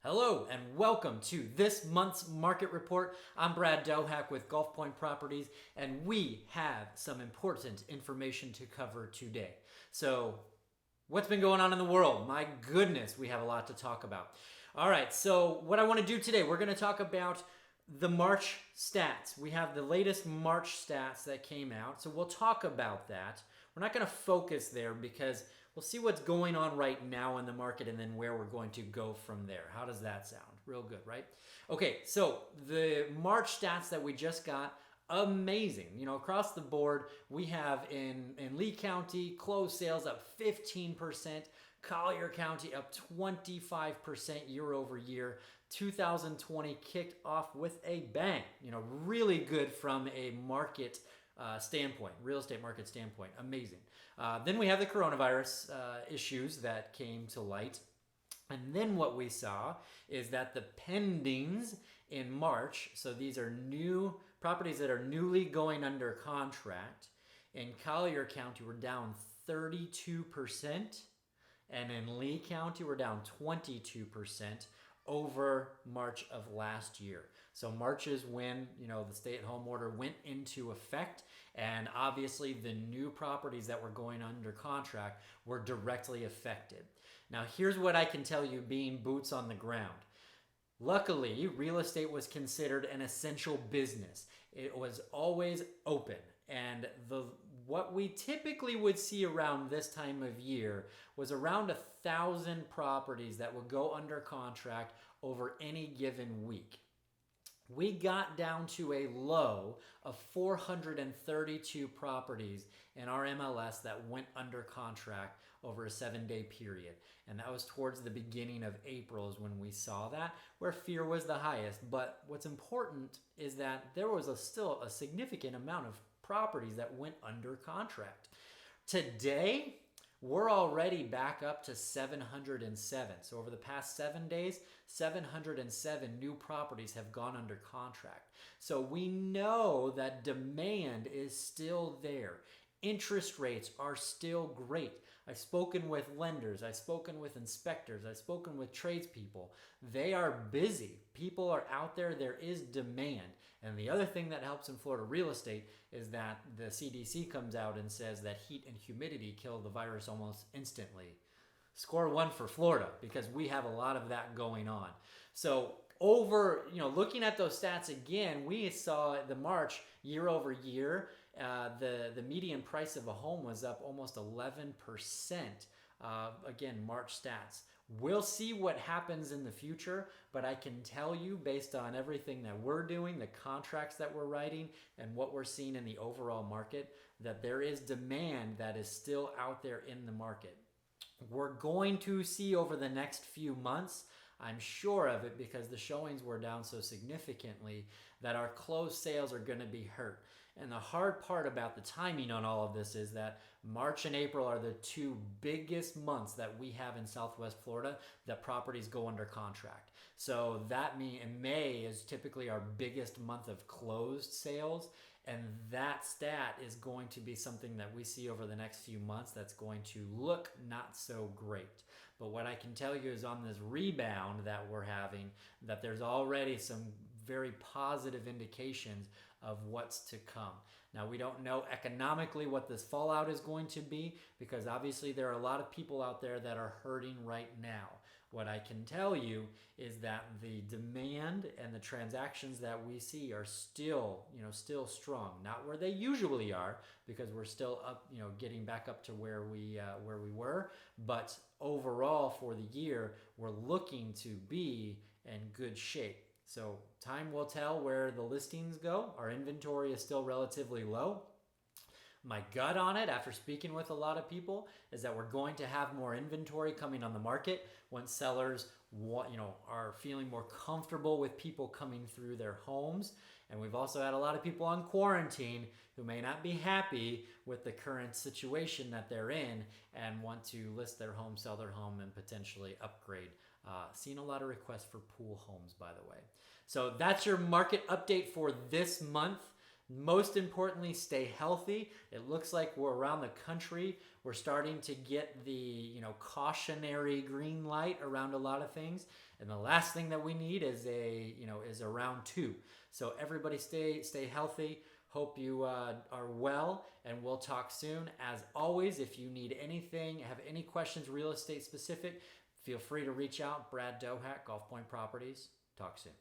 Hello and welcome to this month's market report. I'm Brad Dohack with Gulf Point Properties, and we have some important information to cover today. So, what's been going on in the world? My goodness, we have a lot to talk about. All right, so what I want to do today, we're going to talk about the March stats. We have the latest March stats that came out, so we'll talk about that. We're not going to focus there because we'll see what's going on right now in the market and then where we're going to go from there. How does that sound? Real good, right? Okay, so the March stats that we just got, amazing. Across the board, we have in Lee County, closed sales up 15%, Collier County up 25% year over year. 2020 kicked off with a bang. Really good from a market standpoint, real estate market standpoint. Amazing. Then we have the coronavirus issues that came to light. And then what we saw is that the pendings in March, so these are new properties that are newly going under contract, in Collier County were down 32%, and in Lee County we're down 22% over March of last year. So March is when, the stay-at-home order went into effect, and obviously the new properties that were going under contract were directly affected. Now, here's what I can tell you being boots on the ground. Luckily, real estate was considered an essential business. It was always open. And what we typically would see around this time of year was around 1,000 properties that would go under contract over any given week. We got down to a low of 432 properties in our MLS that went under contract over a 7-day period. And that was towards the beginning of April is when we saw that, where fear was the highest. But what's important is that there was still a significant amount of properties that went under contract. Today, we're already back up to 707. So over the past 7 days, 707 new properties have gone under contract. So we know that demand is still there. Interest rates are still great. I've spoken with lenders, I've spoken with inspectors, I've spoken with tradespeople. They are busy. People are out there. There is demand. And the other thing that helps in Florida real estate is that the CDC comes out and says that heat and humidity kill the virus almost instantly. Score one for Florida because we have a lot of that going on. So looking at those stats again, we saw the March year over year, the median price of a home was up almost 11%. Again, March stats. We'll see what happens in the future, but I can tell you based on everything that we're doing, the contracts that we're writing, and what we're seeing in the overall market, that there is demand that is still out there in the market. We're going to see over the next few months, I'm sure of it because the showings were down so significantly, that our closed sales are going to be hurt. And the hard part about the timing on all of this is that March and April are the two biggest months that we have in Southwest Florida that properties go under contract. So that means May is typically our biggest month of closed sales. And that stat is going to be something that we see over the next few months that's going to look not so great. But what I can tell you is on this rebound that we're having, that there's already some very positive indications of what's to come. Now, we don't know economically what this fallout is going to be because obviously there are a lot of people out there that are hurting right now. What I can tell you is that the demand and the transactions that we see are still strong. Not where they usually are because we're still up, getting back up to where we were. But overall for the year, we're looking to be in good shape. So time will tell where the listings go. Our inventory is still relatively low. My gut on it, after speaking with a lot of people, is that we're going to have more inventory coming on the market once sellers are feeling more comfortable with people coming through their homes. And we've also had a lot of people on quarantine who may not be happy with the current situation that they're in and want to list their home, sell their home, and potentially upgrade. Seen a lot of requests for pool homes, by the way. So that's your market update for this month. Most importantly, stay healthy. It looks like we're around the country. We're starting to get the cautionary green light around a lot of things. And the last thing that we need is a round two. So everybody stay healthy. Hope you are well, and we'll talk soon. As always, if you need anything, have any questions real estate specific, feel free to reach out. Brad Dohack, Gulf Point Properties. Talk soon.